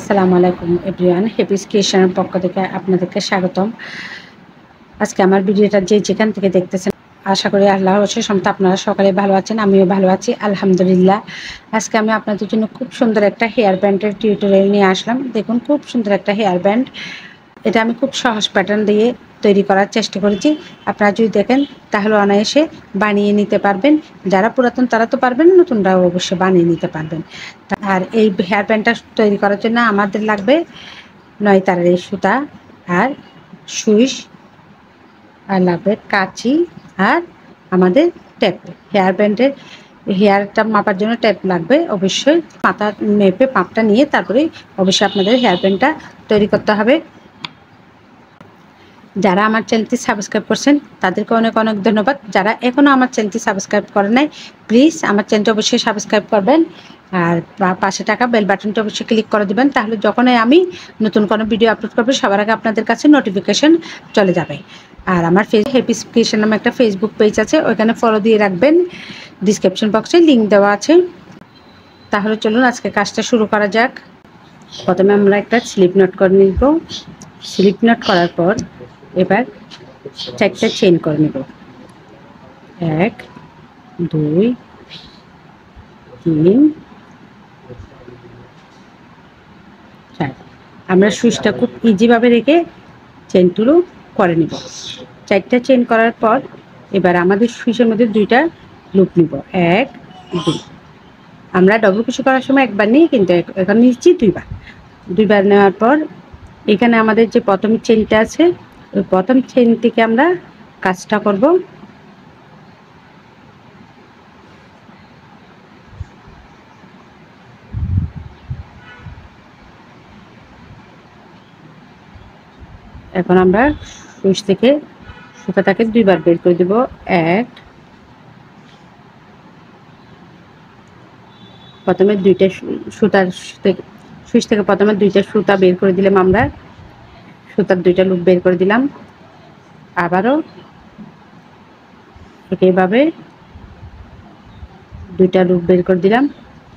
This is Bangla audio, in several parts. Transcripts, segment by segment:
আসসালামু আলাইকুম এভরিওয়ান, হ্যাপিস ক্রিয়েশনের পক্ষ থেকে আপনাদেরকে স্বাগতম। আজকে আমার ভিডিওটা যেখান থেকে দেখতেছেন, আশা করি আল্লাহর অশেষ রহমতে আপনারা সকালে ভালো আছেন, আমিও ভালো আছি আলহামদুলিল্লাহ। আজকে আমি আপনাদের জন্য খুব সুন্দর একটা হেয়ার ব্যান্ডের টিউটোরিয়াল নিয়ে আসলাম। দেখুন, খুব সুন্দর একটা হেয়ার ব্যান্ড। এটা আমি খুব সহজ প্যাটার্ন দিয়ে তৈরি করার চেষ্টা করেছি। আপনারা যদি দেখেন তাহলে অনায়াসে বানিয়ে নিতে পারবেন। যারা পুরাতন তারা তো পারবেন, নতুনরাও অবশ্যই বানিয়ে নিতে পারবেন। আর এই হেয়ার ব্যান্ডটা তৈরি করার জন্য আমাদের লাগবে 9 তারের সুতা আর সুইচ, আর লাগবে কাঁচি, আর আমাদের টেপ। হেয়ার ব্যান্ডের হেয়ারটা মাপার জন্য টেপ লাগবে অবশ্যই। মাথা মেপে মাপটা নিয়ে তারপরে অবশ্যই আপনাদের হেয়ার ব্যান্ডটা তৈরি করতে হবে। যারা আমার চ্যানেলটি সাবস্ক্রাইব করছেন তাদেরকে অনেক অনেক ধন্যবাদ। যারা এখনও আমার চ্যানেলটি সাবস্ক্রাইব করেন নাই, প্লিজ আমার চ্যানেলটি অবশ্যই সাবস্ক্রাইব করবেন। আর পাশে থাকা বেল বাটনটি অবশ্যই ক্লিক করে দেবেন, তাহলে যখনই আমি নতুন কোনো ভিডিও আপলোড করবো সবার আগে আপনাদের কাছে নোটিফিকেশন চলে যাবে। আর আমার হ্যাপিস ক্রিয়েশন নামে একটা ফেসবুক পেজ আছে, ওইখানে ফলো দিয়ে রাখবেন। ডিসক্রিপশন বক্সে লিঙ্ক দেওয়া আছে। তাহলে চলুন আজকে কাজটা শুরু করা যাক। প্রথমে আমরা একটা স্লিপ নট করে নিব। স্লিপ নট করার পর এবার 4টা চেইন করে নেব। 1 2 3 4। আমরা সুইচটা খুব ইজিভাবে রেখে চেইনগুলো করে নেব। 4টা চেইন করার পর এবার আমাদের সুইচের মধ্যে 2টা লুপ নিব। 1 2। আমরা ডবল কুশি করার সময় একবার নিই, কিন্তু এখন নিচ্ছি দুইবার নেওয়ার পর এখানে আমাদের যে প্রথম চেইনটা আছে, ওই প্রথম চেইন থেকে আমরা কাজটা করব। এখন আমরা সুইচ থেকে সুতাটাকে 2বার বের করে দেব। 1, প্রথমে 2টা সুতার সুইচ থেকে প্রথমে 2টা সুতা বের করে দিলাম, আমরা সুতার 2টা লুপ বের করে দিলাম। আবারও একইভাবে 2টা লুপ বের করে দিলাম।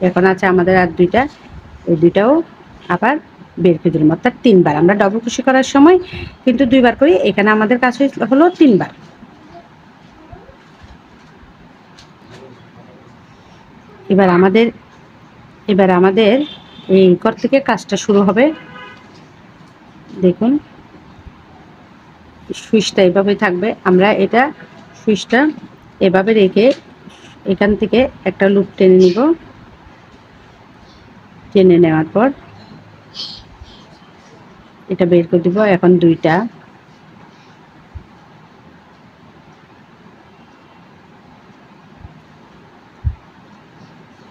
এখন আছে আমাদের আর 2টা, এই 2টাও আবার বের করে দিলাম, অর্থাৎ 3বার। আমরা ডবল কুশি করার সময় কিন্তু 2বার করি, এখানে আমাদের কাজ হলো 3বার। এবার আমাদের এই ঘর থেকে কাজটা শুরু হবে। দেখুন, সুইচটা এভাবে থাকবে। আমরা এটা সুইচটা এভাবে রেখে এখান থেকে একটা লুপ টেনে নিব। টেনে নেওয়ার পর এটা বের করে দিব। এখন 2টা,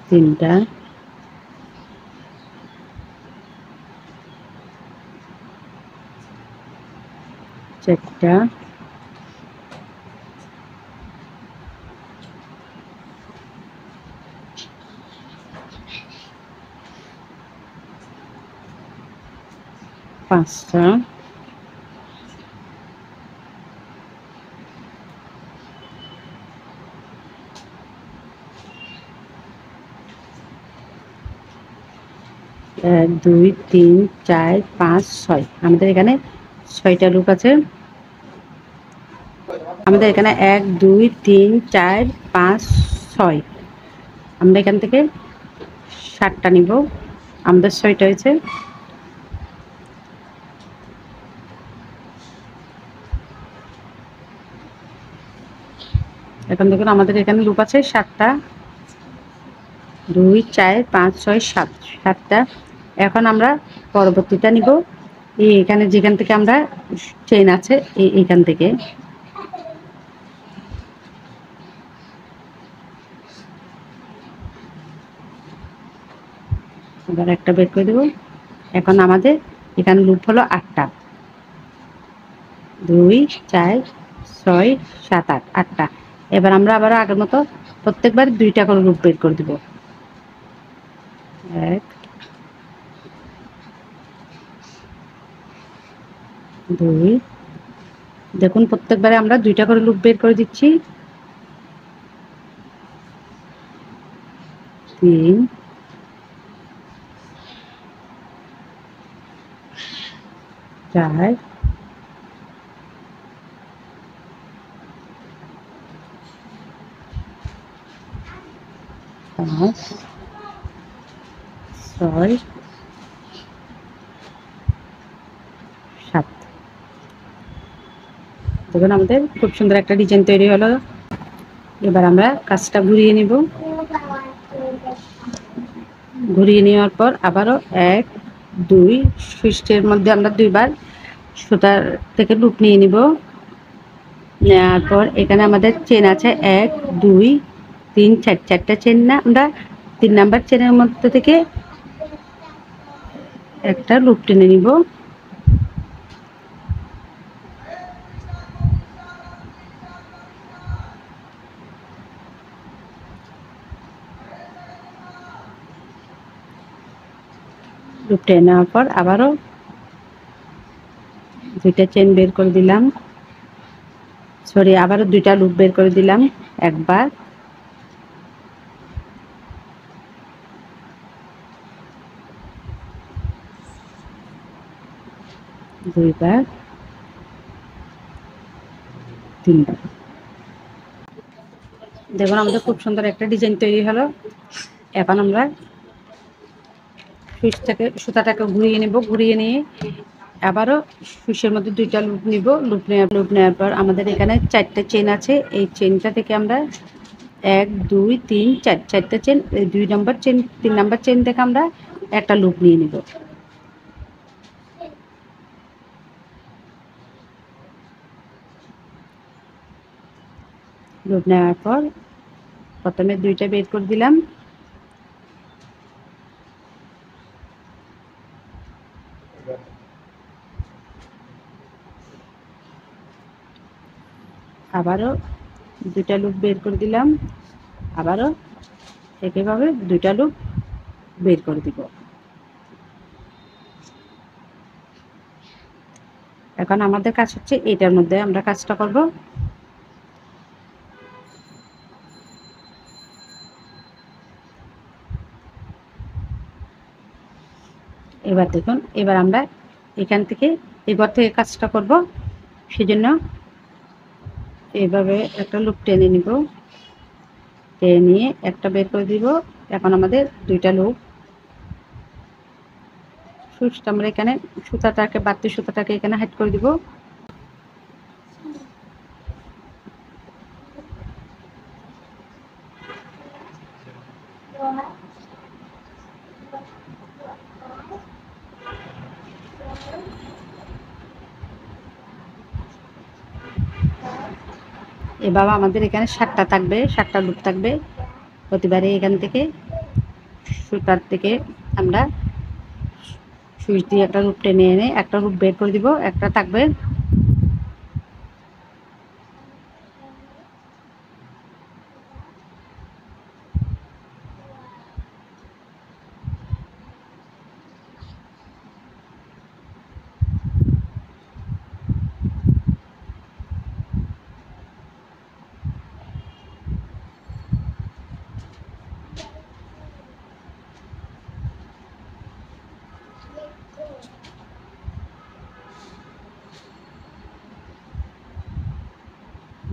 3টা, 4টা, 5টা, 1 2 3 4 5 6। আমাদের এখানে 6টা লুপ আছে। আমাদের এখানে 1 2 3 4 5 6। আমরা এখান থেকে 7টা নিব। আমাদের 6টা হয়েছে। এখন দেখুন আমাদের এখানে লুপ আছে 7টা। 2 4 5 6 7, 7টা। এখন আমরা পরবর্তীটা নিব। এখানে যেখান থেকে আমরা চেইন আছে এইখান থেকে এবার একটা বের করে দেব। এখন আমাদের এখানে লুপ হলো 8টা। 2 4 6 7 8, 8টা। এবার আমরা আবার আগের মতো প্রত্যেকবার 2টা করে লুপ বের করে দেব। 1 2। দেখুন, প্রত্যেকবারে আমরা 2টা করে লুপ বের করে দিচ্ছি। 3 4 5 6 7। দেখুন আমাদের খুব সুন্দর একটা ডিজাইন তৈরি হলো। এবার আমরা কাজটা ঘুরিয়ে নিব। ঘুরিয়ে নেওয়ার পর আবারও 1 2 সুইচের মধ্যে আমরা দুইবার সুতার থেকে লুপ নিয়ে নিব। নেওয়ার পর এখানে আমাদের চেন আছে 1 2 3 4 চারটা চেন না, আমরা 3 নাম্বার চেনের মধ্যে থেকে একটা লুপ টেনে নিব। লুপ টেনে নেওয়ার পর আবারও দুইটা চেন বের করে দিলাম, সরি আবারও দুইটা লুপ বের করে দিলাম, একবার দুইবার তিনবার। দেখুন আমাদের খুব সুন্দর একটা ডিজাইন তৈরি হলো। এখন আমরা সুতাটাকে ঘুরিয়ে নেব। ঘুরিয়ে নিয়ে আবারও সুইচের মধ্যে দুইটা লুপ নিব। লুপ নেওয়ার পর আমাদের এখানে 4টা চেন আছে। এই চেনটা থেকে আমরা 1 2 3 4 চারটা চেন, 2 নম্বর চেন 3 নম্বর চেন থেকে আমরা একটা লুপ নিয়ে নিব। লুপ নেওয়ার পর প্রথমে দুইটা বের করে দিলাম, আবারও দুইটা লুপ বের করে দিলাম, আবারও একইভাবে দুইটা লুপ বের করে দিব। এখন আমাদের কাজ হচ্ছে এটার মধ্যে আমরা কাজটা করব। এবার দেখুন, এবার আমরা এখান থেকে এবার থেকে কাজটা করব। সেজন্য এইভাবে একটা লুপ টেনে নিব, টেনে নিয়ে একটা বের করে দিব। এখন আমাদের দুইটা লুপ, সুইচটা আমরা এখানে সুতাটাকে বাড়তি সুতাটাকে এখানে হাইড করে দিব। এভাবে আমাদের এখানে 7টা থাকবে, 7টা লুপ থাকবে। প্রতিবারে এখান থেকে সুতার থেকে আমরা সুইচ দিয়ে একটা লুপ টেনে এনে একটা লুপ বের করে দিব, একটা থাকবে।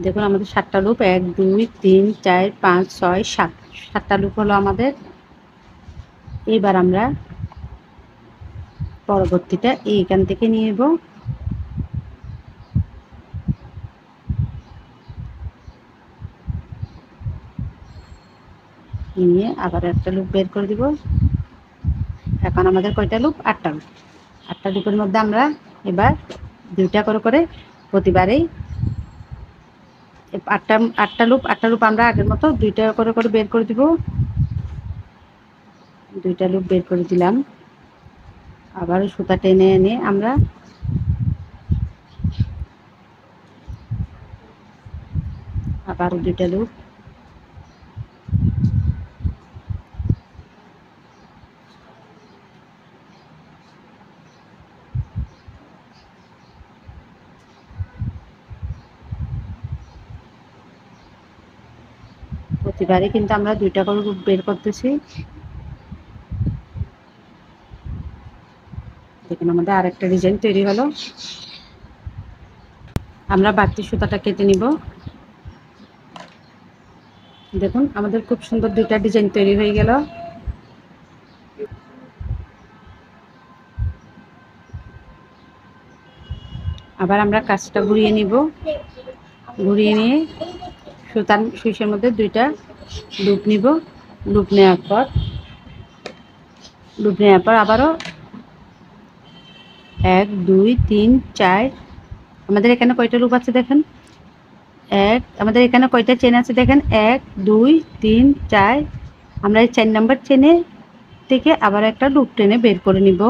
দেখুন আমাদের 7টা লুপ, 1 2 3 4 5 6 7, 7টা লুপ হলো আমাদের। এবার আমরা পরবর্তীটা এইখান থেকে নিয়ে নেব। নিয়ে আবার একটা লুপ বের করে দিব। এখন আমাদের কয়টা লুপ? 8টা লুপ। 8টা লুপের মধ্যে আমরা এবার দুইটা করে করে প্রতিবারেই 8টা লুপ আমরা আগের মতো দুইটা করে করে বের করে দিব। দুইটা লুপ বের করে দিলাম, আবার সুতা টেনে এনে আমরা আবার দুইটা লুপ, প্রতিবারই কিন্তু আমরা দুইটা করে লুপ বের করতেছি। দেখুন আমাদের আরেকটা ডিজাইন তৈরি হলো। আমরা বাড়তি সুতাটা কেটে নিব। দেখুন আমাদের খুব সুন্দর দুইটা ডিজাইন তৈরি হয়ে গেল। আবার আমরা কাজটা ঘুরিয়ে নিব। ঘুরিয়ে নিয়ে সুতার সুইচের মধ্যে দুইটা লুপ নিব। লুপ নেওয়ার পর আবারও 1 2 3 4 আমাদের এখানে কয়টা লুপ আছে দেখেন। আমাদের এখানে কয়টা চেন আছে দেখেন, 1 2 3 4। আমরা এই 4 নাম্বার চেনে থেকে আবার একটা লুপ টেনে বের করে নিব।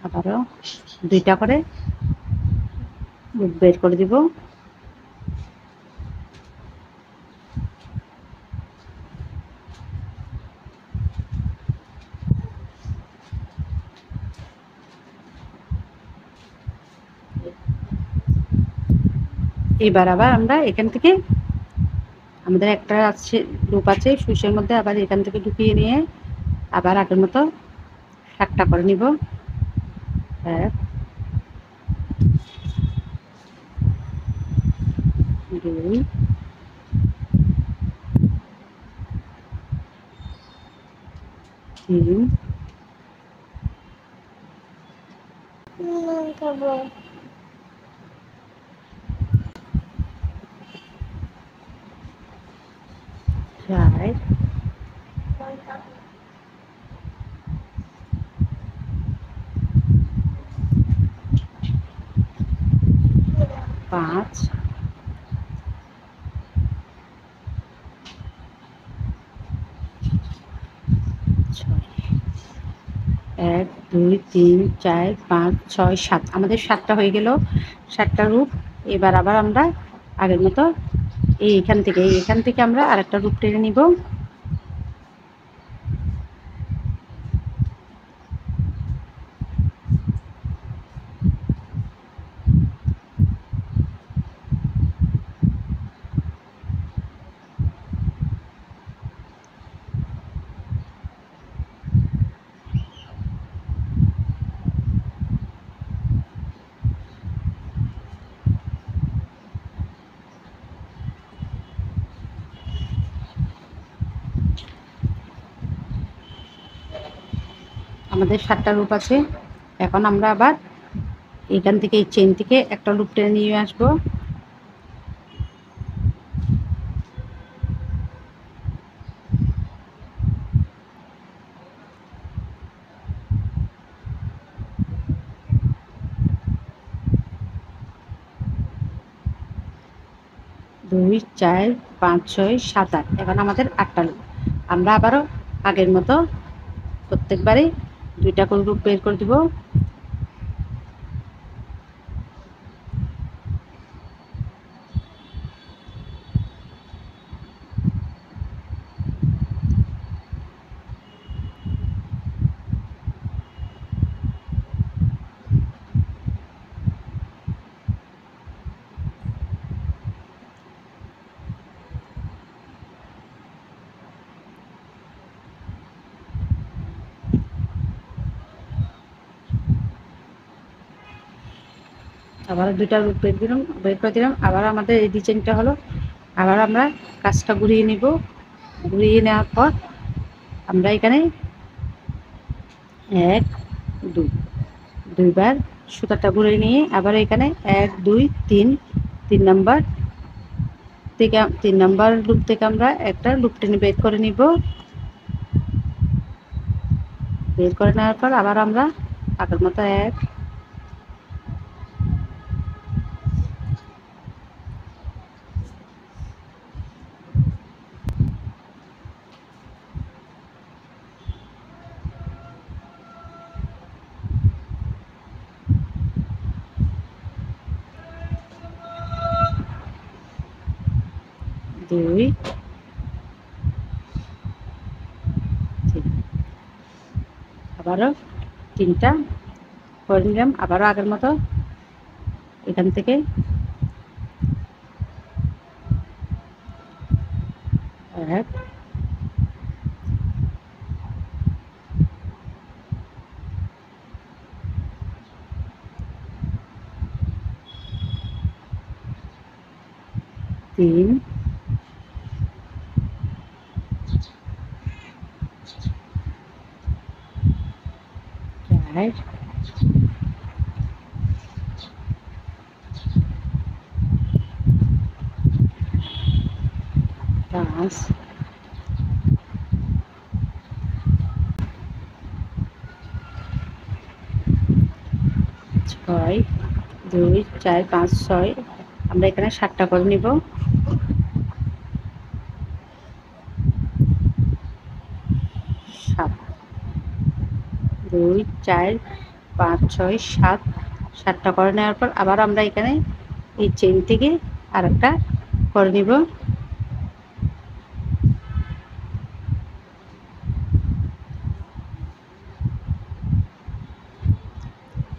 আবারও দুইটা করে লুপ বের করে দিব। এবার আবার আমরা এখান থেকে আমাদের একটা আছে লুপ আছে সুইচের মধ্যে, আবার এখান থেকে ঢুকিয়ে নিয়ে আবার আগের মতো 7টা করে নিব। 1 2 3 4 5 6। 1 2 3 4 5 6 7 আমাদের 7টা হয়ে গেল, 7টা রূপ। এবার আবার আমরা আগের মতো এখান থেকে আমরা আরেকটা রূপ টেনে নিব। আমাদের 7টা রূপ আছে। এখন আমরা আবার এখান থেকে এই চেন থেকে একটা লুপ টেনে নিয়ে আসবো। দুই 4 5 6 7 8 এখন আমাদের 8টা লুপ। আমরা আবারও আগের মতো প্রত্যেকবারই দুইটা করে লুপ বের করে দিব। আবার দুইটা লুপ বের করে দিলাম। আবার আমাদের এই ডিজাইনটা হলো। আবার আমরা কাজটা ঘুরিয়ে নিব। ঘুরিয়ে নেওয়ার পর আমরা এখানে 1 2 দুইবার সুতাটা ঘুরিয়ে নিয়ে আবার এখানে 1 2 3 3 নাম্বার থেকে 3 নাম্বার লুপ থেকে আমরা একটা লুপ টেনে বের করে নিব। বের করে নেওয়ার পর আবার আমরা আগের মতো 1 2 2 3 আবারও 3টা করে নিলাম। আবারও আগের মতো এখান থেকে 1 3 4 5 6 2 4 5 6 আমরা এখানে 7টা করে নিব। 7 2 4 5 6 7 7টা করে নেওয়ার পর আবার আমরা এখানে এই চেইন থেকে আরেকটা করে নিব।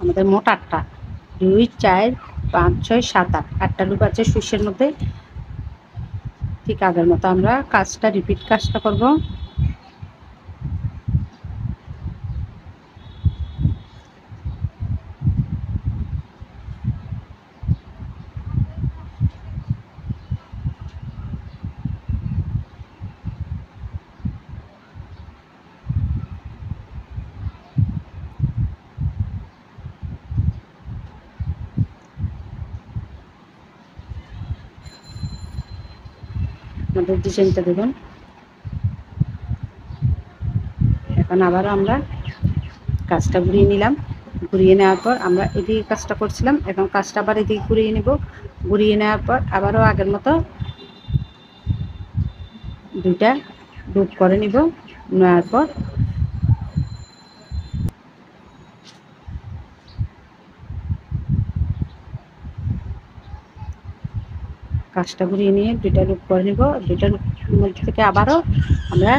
আমাদের মোট 8টা 2 4 5 6 7 8 8টা লুপ আছে সুইচের মধ্যে। ঠিক আগের মতো আমরা কাজটা রিপিট কাজটা করব। আমাদের ডিজাইনটা দেখুন। এখন আবার আমরা কাজটা ঘুরিয়ে নিলাম। ঘুরিয়ে নেওয়ার পর আমরা এদিকে কাজটা করছিলাম, এখন কাজটা আবার এদিকে ঘুরিয়ে নেব। ঘুরিয়ে নেওয়ার পর আবারও আগের মতো 2টা লুপ করে নিব। নেওয়ার পর কাজটা ঘুরিয়ে নিয়ে 2টা লুপ করে নিব। 2টা লুপের মধ্যে থেকে আবারও আমরা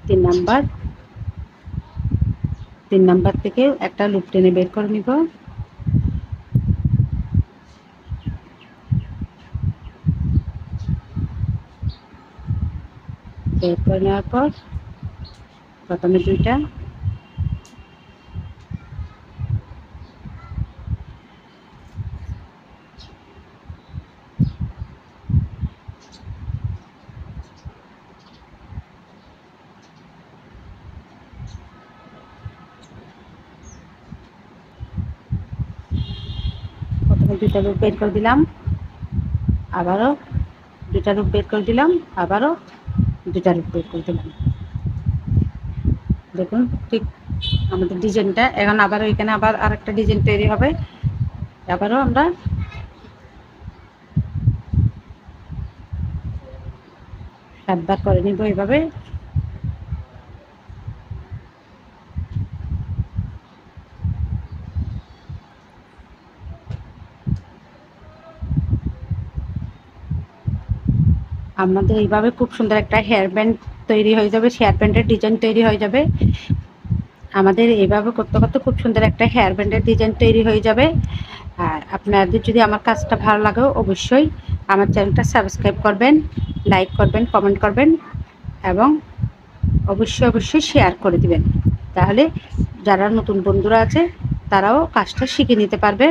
3 নাম্বার থেকে একটা লুপ টেনে বের করে নিব। বের করে নেওয়ার পর প্রথমে 2টা দুটা লুপ বের করে দিলাম, আবারও 2টা লুপ বের করে দিলাম, আবারও 2টা লুপ বের করে দিলাম। দেখুন ঠিক আমাদের ডিজাইনটা। এখন আবারও এখানে আবার আরেকটা ডিজাইন তৈরি হবে। আবারও আমরা সাতবার করে নিব এভাবে। আমাদের এইভাবে খুব সুন্দর একটা হেয়ার ব্যান্ড তৈরি হয়ে যাবে, হেয়ার ব্যান্ডের ডিজাইন তৈরি হয়ে যাবে। আমাদের এইভাবে করতে করতে খুব সুন্দর একটা হেয়ার ব্যান্ডের ডিজাইন তৈরি হয়ে যাবে। আর আপনাদের যদি আমার কাজটা ভালো লাগে অবশ্যই আমার চ্যানেলটা সাবস্ক্রাইব করবেন, লাইক করবেন, কমেন্ট করবেন এবং অবশ্যই শেয়ার করে দিবেন। তাহলে যারা নতুন বন্ধুরা আছে তারাও কাজটা শিখে নিতে পারবে।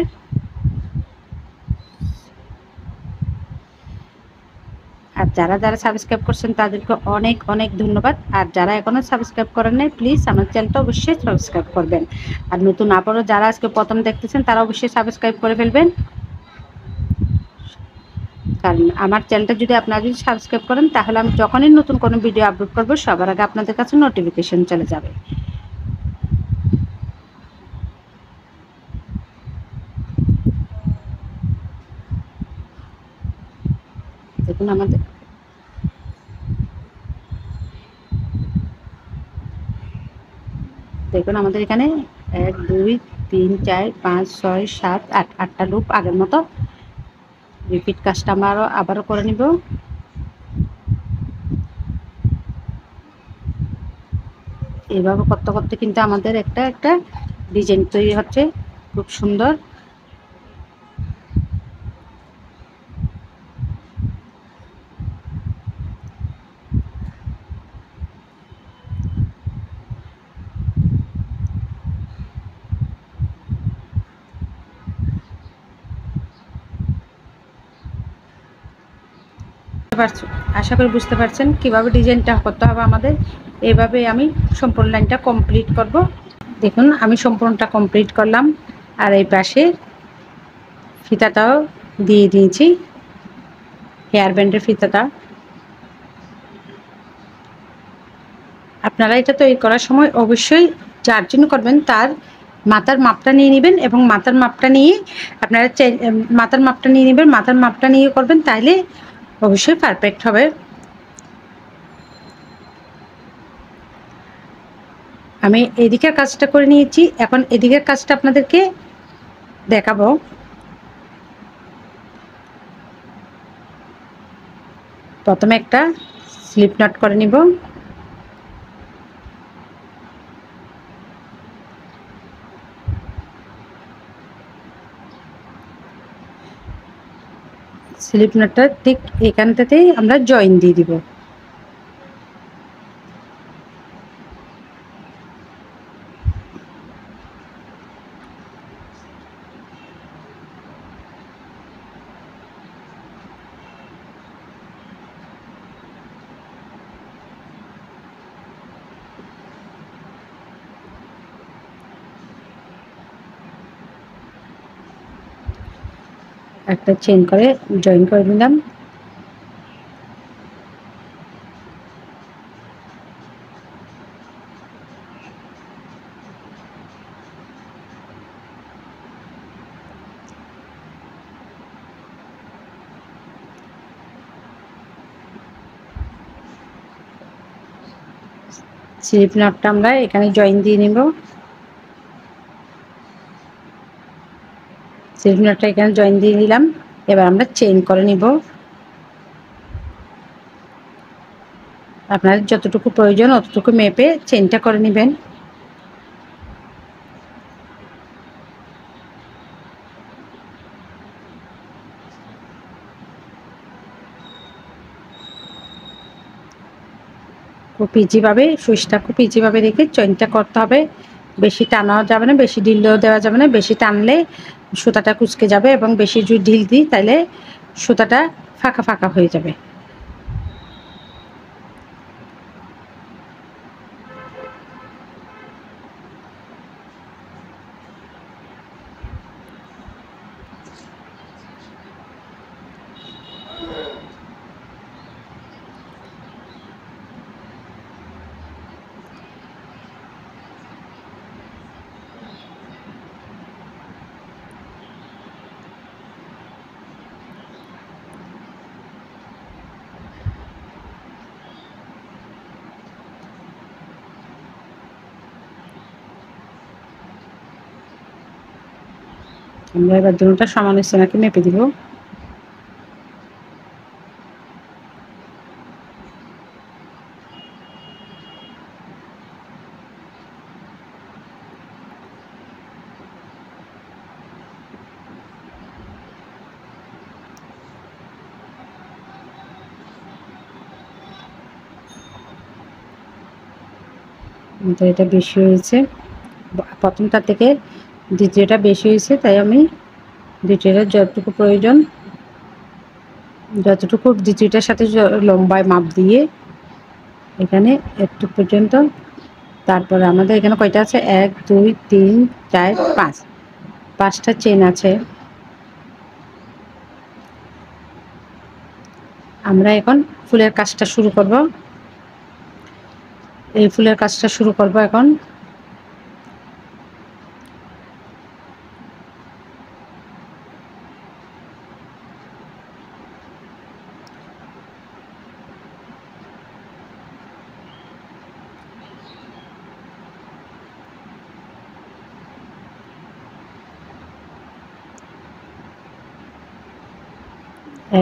আর যারা সাবস্ক্রাইব করছেন তাদেরকে অনেক অনেক ধন্যবাদ। আর যারা এখনও সাবস্ক্রাইব করেন নাই প্লিজ আমার চ্যানেলটা অবশ্যই সাবস্ক্রাইব করবেন। আর নতুন আবারও যারা আজকে প্রথম দেখতেছেন তারা অবশ্যই সাবস্ক্রাইব করে ফেলবেন। কারণ আমার চ্যানেলটা যদি আপনারা যদি সাবস্ক্রাইব করেন তাহলে আমি যখনই নতুন কোনো ভিডিও আপলোড করব সবার আগে আপনাদের কাছে নোটিফিকেশন চলে যাবে। দেখুন আমাদের এখানে 1 2 3 4 5 6 7 8 8টা লুপ আগের মতো রিপিট কাজটা আমরা আবারও করে নিব। এইভাবে করতে করতে কিন্তু আমাদের একটা একটা ডিজাইন তৈরি হচ্ছে, খুব সুন্দর। আশা করি বুঝতে পারছেন কিভাবে ডিজাইনটা করতে হবে আমাদের। এইভাবে আমি সম্পূর্ণ লাইনটা কমপ্লিট করব। দেখুন আমি সম্পূর্ণটা কমপ্লিট করলাম, আর এই পাশে ফিতাটাও দিয়ে দিয়েছি, হেয়ার ব্যান্ডের ফিতাটা। আপনারা এটা তৈরি করার সময় অবশ্যই যার জন্য করবেন তার মাথার মাপটা নিয়ে নেবেন, এবং মাথার মাপটা নিয়ে আপনারা মাথার মাপটা নিয়ে নেবেন, মাথার মাপটা নিয়ে করবেন, তাইলে অবশ্যই পারফেক্ট হবে। আমি এদিকের কাজটা করে নিয়েছি, এখন এদিকের কাজটা আপনাদেরকে দেখাবো। প্রথমে একটা স্লিপ নট করে নিব, স্লিপ নটটা ঠিক এখানটাতেই আমরা জয়েন দিয়ে দিব। একটা চেন করে জয়েন করে নিলাম। স্লিপ নটটা আমরা এখানে জয়েন দিয়ে নেব, স্লিপ নটটা এখানে জয়েন দিয়ে নিলাম। এবার আমরা চেন করে নিব। আপনার যতটুকু প্রয়োজন অতটুকু মেপে চেনটা করে নেবেন। খুব ইজিভাবে সুইচটা খুব ইজিভাবে রেখে চেনটা করতে হবে। বেশি টানাও যাবে না, বেশি ঢিলও দেওয়া যাবে না। বেশি টানলে সুতাটা কুঁচকে যাবে, এবং বেশি যদি ঢিল দিই তাহলে সুতাটা ফাঁকা ফাঁকা হয়ে যাবে। আমরা এবার দুটোটা সমান হচ্ছে নাকি মেপে দিব। এটা বেশি হয়েছে, প্রথমটা থেকে দ্বিতীয়টা বেশি হয়েছে, তাই আমি দ্বিতীয়টা যতটুকু প্রয়োজন যতটুকু দ্বিতীয়টার সাথে লম্বায় মাপ দিয়ে এখানে একটু পর্যন্ত। তারপরে আমাদের এখানে কয়টা আছে, 1 2 3 4 5, 5টা চেন আছে। আমরা এখন ফুলের কাজটা শুরু করব। এই ফুলের কাজটা শুরু করব এখন।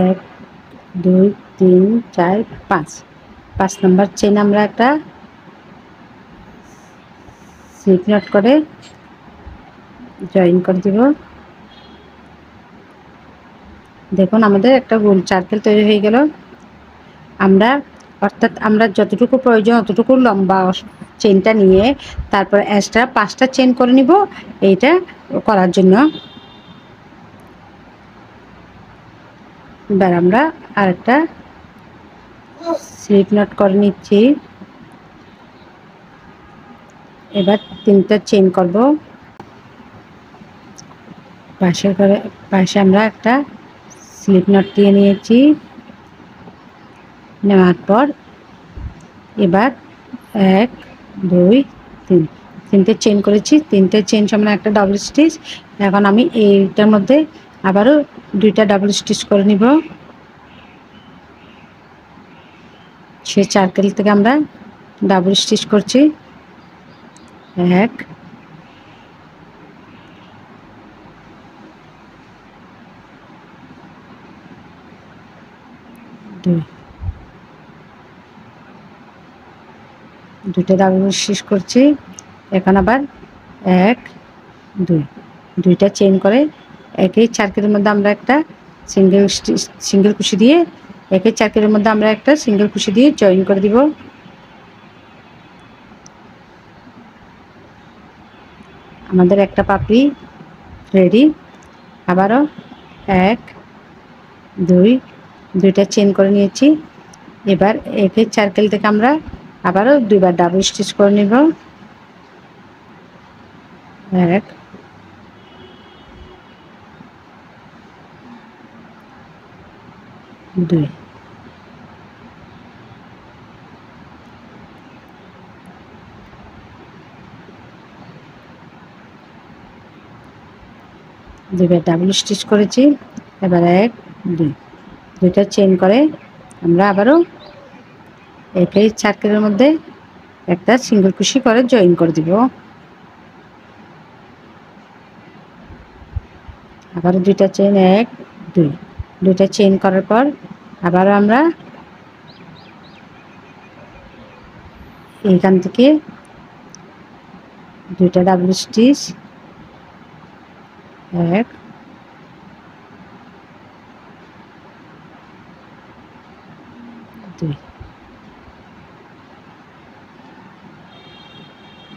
এক 2 3 4 5, 5 নম্বর চেন আমরা একটা স্লিপ নট করে জয়েন করে দিব। দেখুন আমাদের একটা গোল সার্কেল তৈরি হয়ে গেল। অর্থাৎ আমরা যতটুকু প্রয়োজন অতটুকু লম্বা চেনটা নিয়ে তারপর এক্সট্রা 5টা চেন করে নিব এইটা করার জন্য। এবার আমরা আরেকটা স্লিপ নট করে নিচ্ছি। এবার 3টা চেন করব। পাশে আমরা একটা স্লিপ নট দিয়ে নিয়েছি। নেওয়ার পর এবার 1 2 3 3টে চেন করেছি। 3টে চেন সমান একটা ডাবল স্টিচ। এখন আমি এইটার মধ্যে আবারও 2টা ডাবল স্টিচ করে নিব। সেই সার্কেল থেকে আমরা ডাবল স্টিচ করছি। 1 2 2টা ডাবল স্টিচ করছি। এখন আবার 1 2 2টা চেন করে একই সার্কেলের মধ্যে আমরা একটা সিঙ্গেল কুশি দিয়ে একই সার্কেলের মধ্যে আমরা একটা সিঙ্গেল কুশি দিয়ে জয়েন করে দিব। আমাদের একটা পাপড়ি রেডি। আবারও 1 2 2টা চেন করে নিয়েছি। এবার একই সার্কেল থেকে আমরা আবারও 2বার ডাবল স্টিচ করে নিব। 1 2 2বার ডাবল স্টিচ করেছি। এবার 1 2 2টা চেন করে আমরা আবারও একই সার্কেলের মধ্যে একটা সিঙ্গেল কুশি করে জয়েন করে দিব। আবারও 2টা চেন 1 2 2টা চেন করার পর আবারও আমরা এইখান থেকে 2টা ডাবল স্টিচ 1 2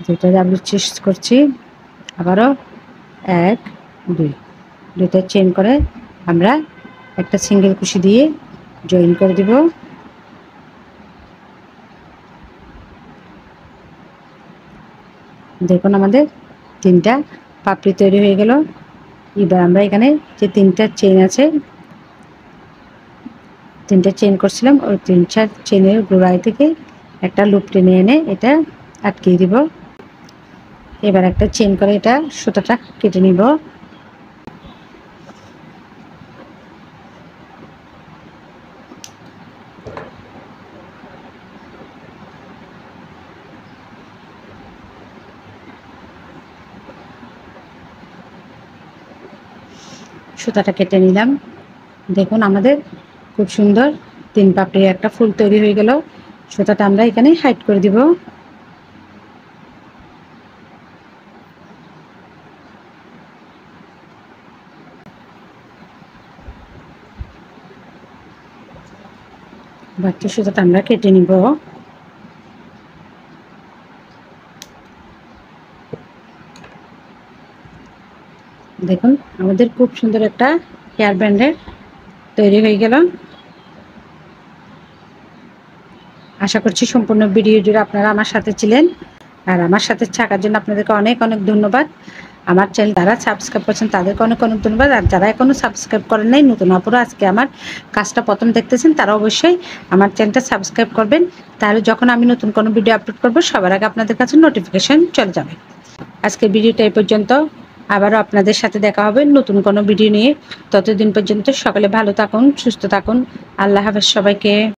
2টা ডাবল স্টিচ করছি। আবারও 1 2 2টা চেন করে আমরা একটা সিঙ্গেল কুশি দিয়ে জয়েন করে দিব। দেখুন আমাদের 3টা পাপড়ি তৈরি হয়ে গেল। এবার আমরা এখানে যে 3টা চেন আছে 3টা চেন করছিলাম ওই 3টা চেনের গোড়ায় থেকে একটা লুপ টেনে এনে এটা আটকিয়ে দিব। এবার একটা চেন করে এটা সুতাটা কেটে নিব। সুতাটা কেটে নিলাম। দেখুন আমাদের খুব সুন্দর 3 পাপড়ি একটা ফুল তৈরি হয়ে গেল। সুতাটা আমরা এখানে হাইড করে দিব। বাকি সুতাটা আমরা কেটে নিব। দেখুন আমাদের খুব সুন্দর একটা হেয়ার ব্যান্ডের তৈরি হয়ে গেল। আশা করছি সম্পূর্ণ ভিডিও জুড়ে আপনারা আমার সাথে ছিলেন। আর আমার সাথে থাকার জন্য আপনাদেরকে অনেক অনেক ধন্যবাদ। আমার চ্যানেল যারা সাবস্ক্রাইব করছেন তাদেরকে অনেক অনেক ধন্যবাদ। আর যারা এখনও সাবস্ক্রাইব করেন নাই, নতুন আপুরা আজকে আমার কাজটা প্রথম দেখতেছেন, তারা অবশ্যই আমার চ্যানেলটা সাবস্ক্রাইব করবেন। তাহলে যখন আমি নতুন কোনো ভিডিও আপলোড করব সবার আগে আপনাদের কাছে নোটিফিকেশন চলে যাবে। আজকের ভিডিওটা এই পর্যন্ত। আবারও আপনাদের সাথে দেখা হবে নতুন কোনো ভিডিও নিয়ে। ততদিন পর্যন্ত সকলে ভালো থাকুন, সুস্থ থাকুন। আল্লাহ হাফেজ সবাইকে।